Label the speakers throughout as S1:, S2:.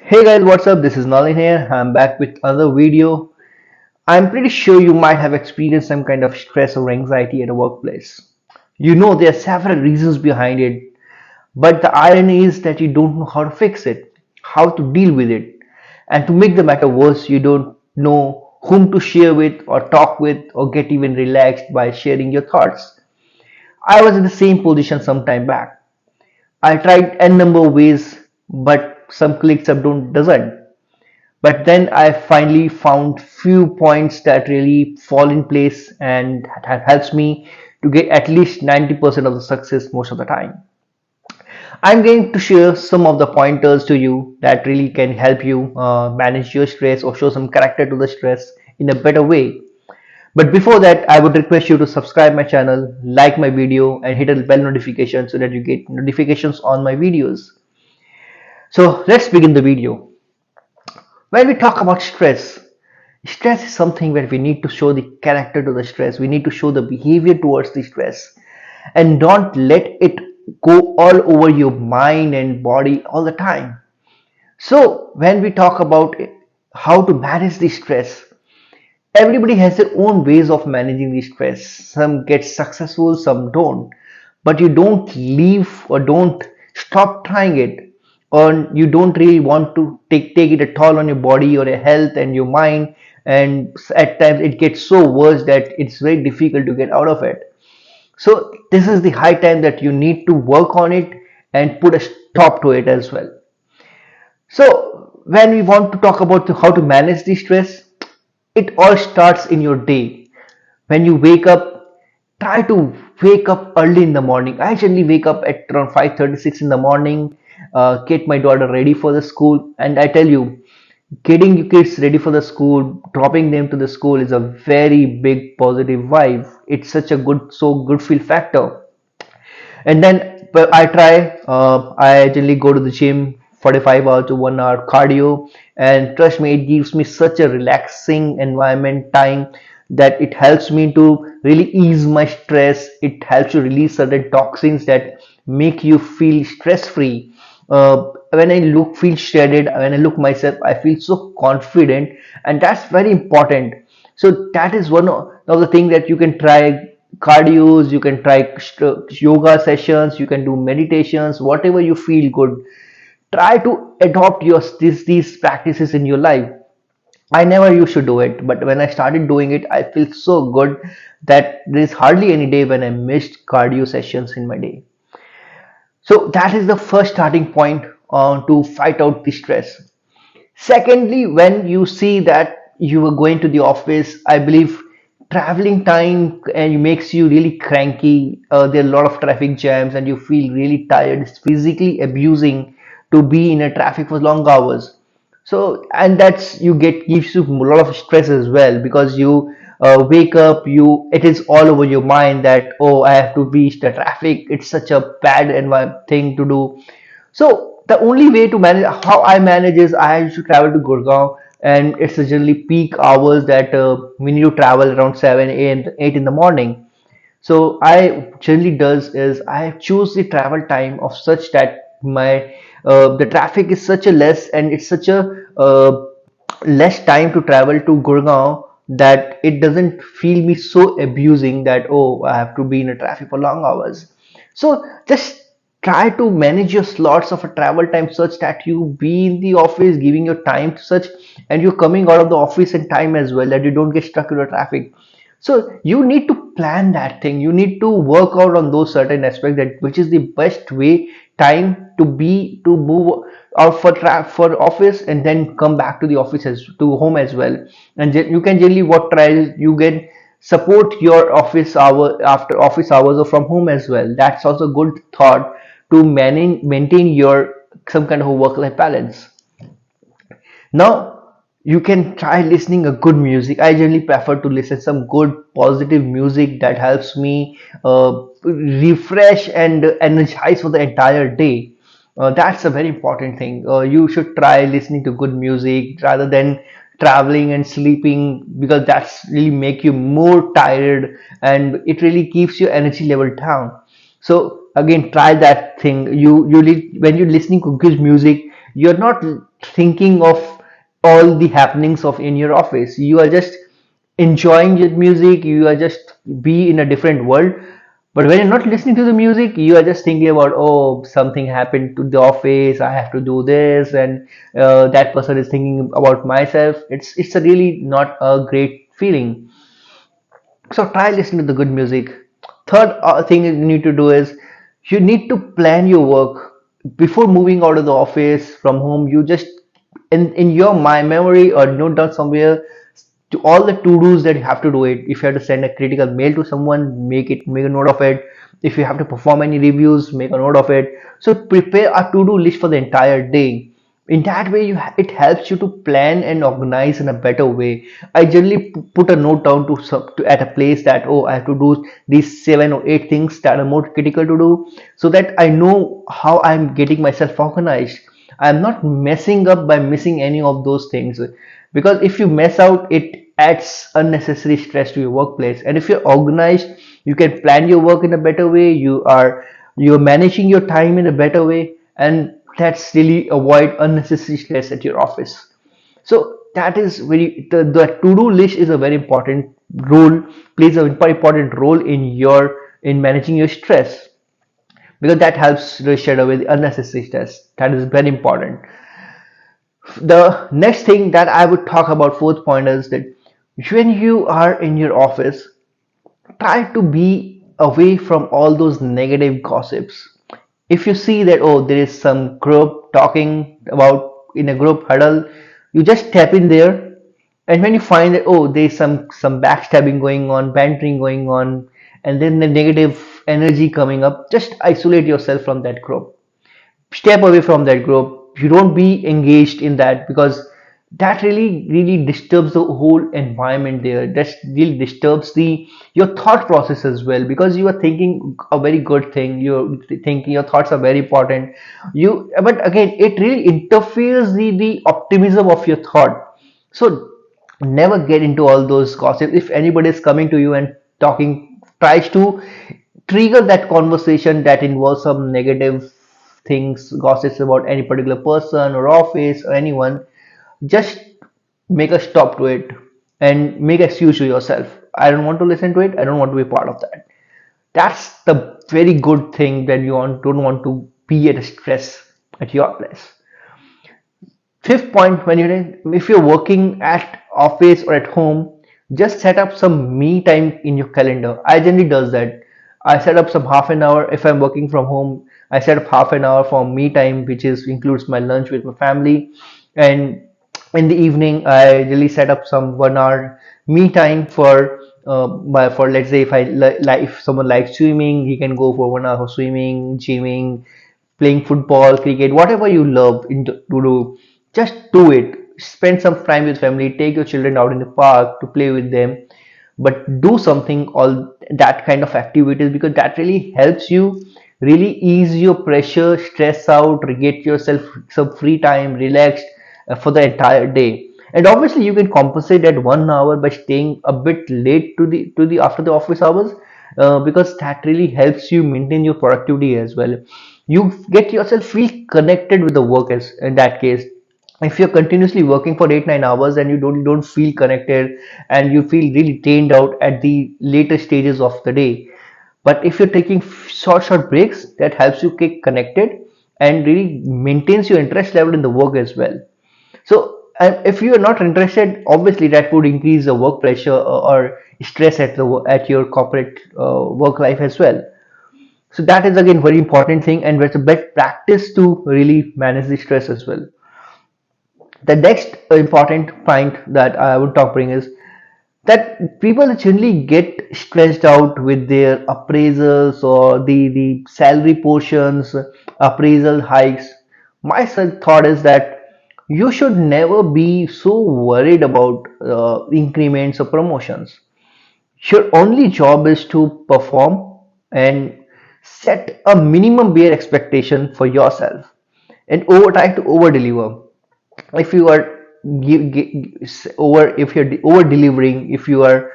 S1: Hey guys, what's up? This is Nalin here. I'm back with another video. I'm pretty sure you might have experienced some kind of stress or anxiety at a workplace. You know there are several reasons behind it, but the irony is that you don't know how to fix it, how to deal with it. And to make the matter worse, you don't know whom to share with or talk with or get even relaxed by sharing your thoughts. I was in the same position some time back. I tried n number of ways, but some clicks up don't doesn't. But then I finally found few points that really fall in place and helps me to get at least 90% of the success most of the time. I'm going to share some of the pointers to you that really can help you manage your stress or show some character to the stress in a better way. But before that, I would request you to subscribe my channel, like my video, and hit a bell notification so that you get notifications on my videos. So let's begin the video. When we talk about stress, stress is something where we need to show the character to the stress. We need to show the behavior towards the stress and don't let it go all over your mind and body all the time. So, when we talk about how to manage the stress, everybody has their own ways of managing the stress. Some get successful, some don't. But you don't leave or don't stop trying it, or you don't really want to take it at all on your body or your health and your mind. And at times it gets so worse that it's very difficult to get out of it. So this is the high time that you need to work on it and put a stop to it as well. So when we want to talk about how to manage the stress, it all starts in your day. When you wake up, try to wake up early in the morning. I generally wake up at around 5:36 in the morning, get my daughter ready for the school, and I tell you, getting your kids ready for the school, dropping them to the school is a very big positive vibe. It's such a good feel factor. And then but I try. I generally go to the gym 45 hours to 1 hour cardio, and trust me, it gives me such a relaxing environment time that it helps me to really ease my stress. It helps you release certain toxins that make you feel stress free. When I look feel shredded, when I look myself, I feel so confident, and that's very important. So that is one of the things that you can try. Cardios, you can try yoga sessions, you can do meditations, whatever you feel good. Try to adopt these practices in your life. I never used to do it, but when I started doing it, I feel so good that there is hardly any day when I missed cardio sessions in my day. So that is the first starting point to fight out the stress. Secondly, when you see that you are going to the office, I believe traveling time and makes you really cranky. There are a lot of traffic jams and you feel really tired. It's physically abusing to be in a traffic for long hours. So, and that's you get gives you a lot of stress as well because you wake up, it is all over your mind that, oh, I have to beat the traffic. It's such a bad thing to do. So the only way to manage how I manage is I used to travel to Gurgaon, and it's generally peak hours that we need to travel around 7 a.m. 8 in the morning. So I generally does is I choose the travel time of such that my the traffic is such a less and it's such a less time to travel to Gurgaon that it doesn't feel me so abusing that, oh, I have to be in a traffic for long hours. So just try to manage your slots of a travel time such that you be in the office giving your time to such, and you're coming out of the office in time as well, that you don't get stuck in the traffic. So you need to plan that thing. You need to work out on those certain aspects, that which is the best way time to move out for office and then come back to the office as to home as well. And you can generally what try is you can support your office hour after office hours or from home as well. That's also a good thought to maintain your some kind of a work life balance. Now you can try listening a good music. I generally prefer to listen some good positive music that helps me refresh and energize for the entire day. That's a very important thing. You should try listening to good music rather than traveling and sleeping, because that's really make you more tired and it really keeps your energy level down. So again, try that thing. When you're listening to good music, you're not thinking of all the happenings of in your office. You are just enjoying your music, you are just be in a different world. But when you're not listening to the music, you are just thinking about, oh, something happened to the office, I have to do this, and that person is thinking about myself. It's a really not a great feeling. So try listening to the good music. Third thing you need to do is you need to plan your work before moving out of the office from home. You just in your my memory or note down somewhere to all the to-dos that you have to do it. If you have to send a critical mail to someone, make a note of it. If you have to perform any reviews, make a note of it. So prepare a to-do list for the entire day. In that way, it helps you to plan and organize in a better way. I generally put a note down to at a place that, oh, I have to do these 7 or 8 things that are more critical to do, so that I know how I'm getting myself organized. I'm not messing up by missing any of those things, because if you mess out, it adds unnecessary stress to your workplace. And if you're organized, you can plan your work in a better way. You're managing your time in a better way, and that's really avoid unnecessary stress at your office. So that is the to-do list is a very important role, plays a very important role in managing your stress, because that helps to shed away the unnecessary stress. That is very important. The next thing that I would talk about, fourth point, is that when you are in your office, try to be away from all those negative gossips. If you see that, oh, there is some group talking about in a group huddle, you just tap in there. And when you find that, oh, there's some backstabbing going on, bantering going on, and then the negative energy coming up, just isolate yourself from that group. Step away from that group. You don't be engaged in that, because that really disturbs the whole environment there. That really disturbs the your thought process as well, because you are thinking a very good thing, you're thinking your thoughts are very important. You But again, it really interferes the optimism of your thought. So never get into all those gossip. If anybody is coming to you and talking, tries to trigger that conversation that involves some negative things, gossips about any particular person or office or anyone, just make a stop to it and make excuse to yourself. I don't want to listen to it. I don't want to be part of that. That's the very good thing that don't want to be at a stress at your place. Fifth point, if you're working at office or at home, just set up some me time in your calendar. I generally does that. I set up some half an hour if I'm working from home. I set up half an hour for me time, which is includes my lunch with my family, and in the evening I really set up some 1 hour me time for let's say if if someone likes swimming, he can go for 1 hour for swimming, gymming, playing football, cricket, whatever you love to do, just do it. Spend some time with family, take your children out in the park to play with them, but do something all that kind of activities, because that really helps you really ease your pressure, stress out, get yourself some free time, relaxed for the entire day. And obviously you can compensate that 1 hour by staying a bit late to the after the office hours, because that really helps you maintain your productivity as well. You get yourself feel connected with the work as in that case. If you're continuously working for 8 9 hours and you don't feel connected, and you feel really drained out at the later stages of the day. But if you're taking short breaks, that helps you get connected and really maintains your interest level in the work as well. So if you are not interested, obviously that would increase the work pressure or stress at your corporate work life as well. So that is again very important thing, and it's a best practice to really manage the stress as well. The next important point that I would talk bring is that people generally get stressed out with their appraisals or the salary portions, appraisal hikes. My thought is that you should never be so worried about increments or promotions. Your only job is to perform and set a minimum bare expectation for yourself, and try to over deliver. If you are if you're over delivering, if you are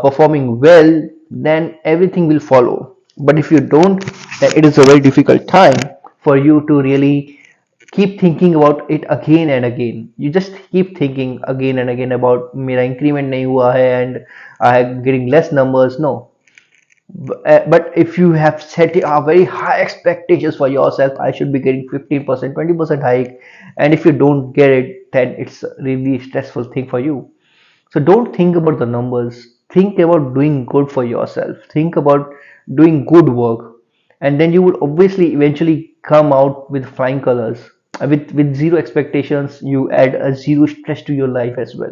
S1: performing well, then everything will follow. But if you don't, then it is a very difficult time for you to really keep thinking about it again and again. You just keep thinking again and again about मेरा increment नहीं हुआ है and I'm getting less numbers. No, but if you have set a very high expectations for yourself, I should be getting 15%, 20% hike, and if you don't get it, then it's a really stressful thing for you. So don't think about the numbers. Think about doing good for yourself. Think about doing good work, and then you will obviously eventually come out with flying colors. With zero expectations, you add a zero stress to your life as well.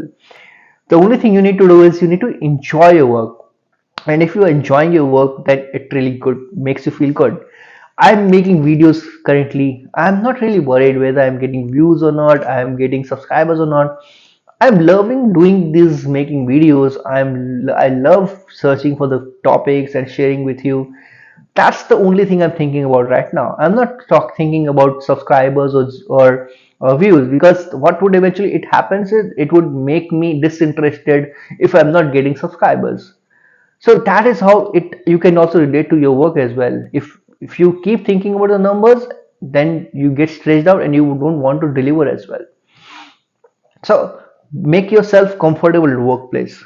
S1: The only thing you need to do is you need to enjoy your work, and if you are enjoying your work, then it really good makes you feel good. I'm making videos currently. I'm not really worried whether I'm getting views or not, I'm getting subscribers or not. I'm loving doing these making videos. I love searching for the topics and sharing with you. That's the only thing I'm thinking about right now. I'm not thinking about subscribers or views, because what would eventually it happens is it would make me disinterested if I'm not getting subscribers. So that is how it you can also relate to your work as well. If you keep thinking about the numbers, then you get stressed out and you don't want to deliver as well. So make yourself comfortable in workplace.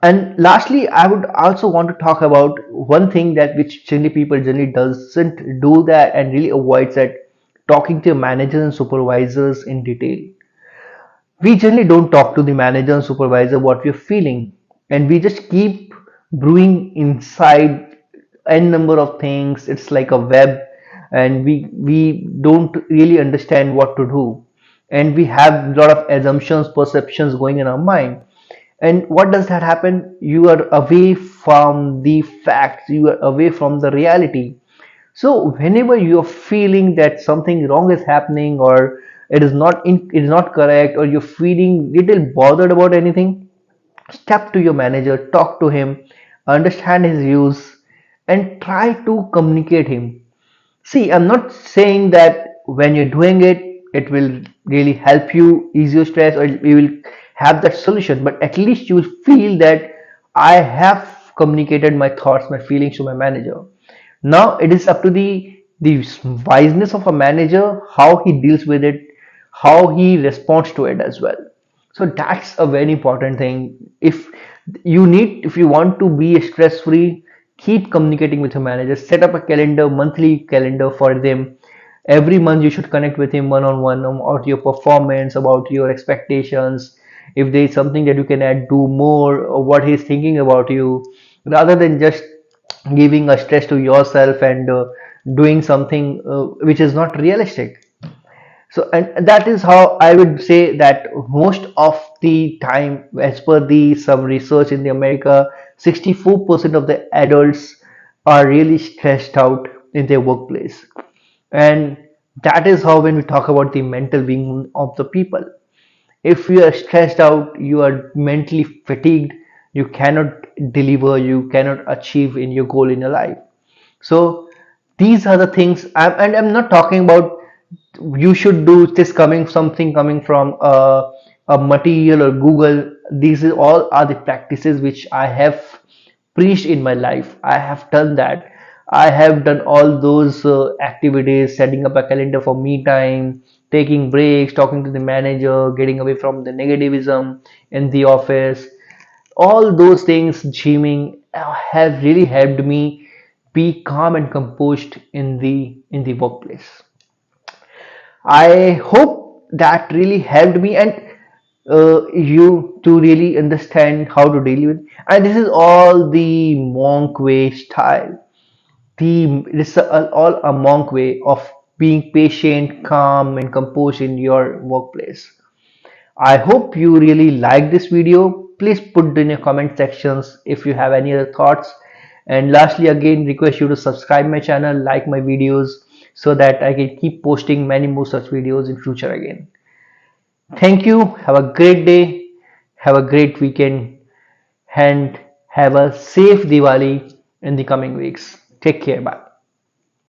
S1: And lastly, I would also want to talk about one thing that which generally people generally doesn't do that and really avoids that, talking to your managers and supervisors in detail. We generally don't talk to the manager and supervisor what we're feeling, and we just keep brewing inside n number of things. It's like a web, and we don't really understand what to do, and we have a lot of assumptions, perceptions going in our mind. And what does that happen? You are away from the facts, you are away from the reality. So whenever you're feeling that something wrong is happening, or it is not correct, or you're feeling little bothered about anything, step to your manager, talk to him, understand his views, and try to communicate him. See, I'm not saying that when you're doing it, it will really help you ease your stress or you will have that solution, but at least you will feel that I have communicated my thoughts, my feelings to my manager. Now it is up to the wiseness of a manager, how he deals with it, how he responds to it as well. So that's a very important thing. If you want to be stress free, keep communicating with your manager. Set up a calendar, monthly calendar for them. Every month you should connect with him one on one about your performance, about your expectations. If there is something that you can add, do more, or what he's thinking about you, rather than just giving a stress to yourself and doing something which is not realistic. So, and that is how I would say that most of the time, as per the some research in the America, 64% of the adults are really stressed out in their workplace. And that is how when we talk about the mental being of the people, if you are stressed out, you are mentally fatigued, you cannot deliver, you cannot achieve in your goal in your life. So these are the things, and I'm not talking about you should do this coming something coming from a material or Google. These are all are the practices which I have preached in my life. I have done that. I have done all those activities, setting up a calendar for me time, taking breaks, talking to the manager, getting away from the negativism in the office. All those things, gymming, have really helped me be calm and composed in the workplace. I hope that really helped me and you to really understand how to deal with. And this is all the monk way style. This is all a monk way of being patient, calm, and composed in your workplace. I hope you really like this video. Please put in your comment sections if you have any other thoughts. And lastly, again, request you to subscribe my channel, like my videos, so that I can keep posting many more such videos in future again. Thank you. Have a great day. Have a great weekend. And have a safe Diwali in the coming weeks. Take care. Bye.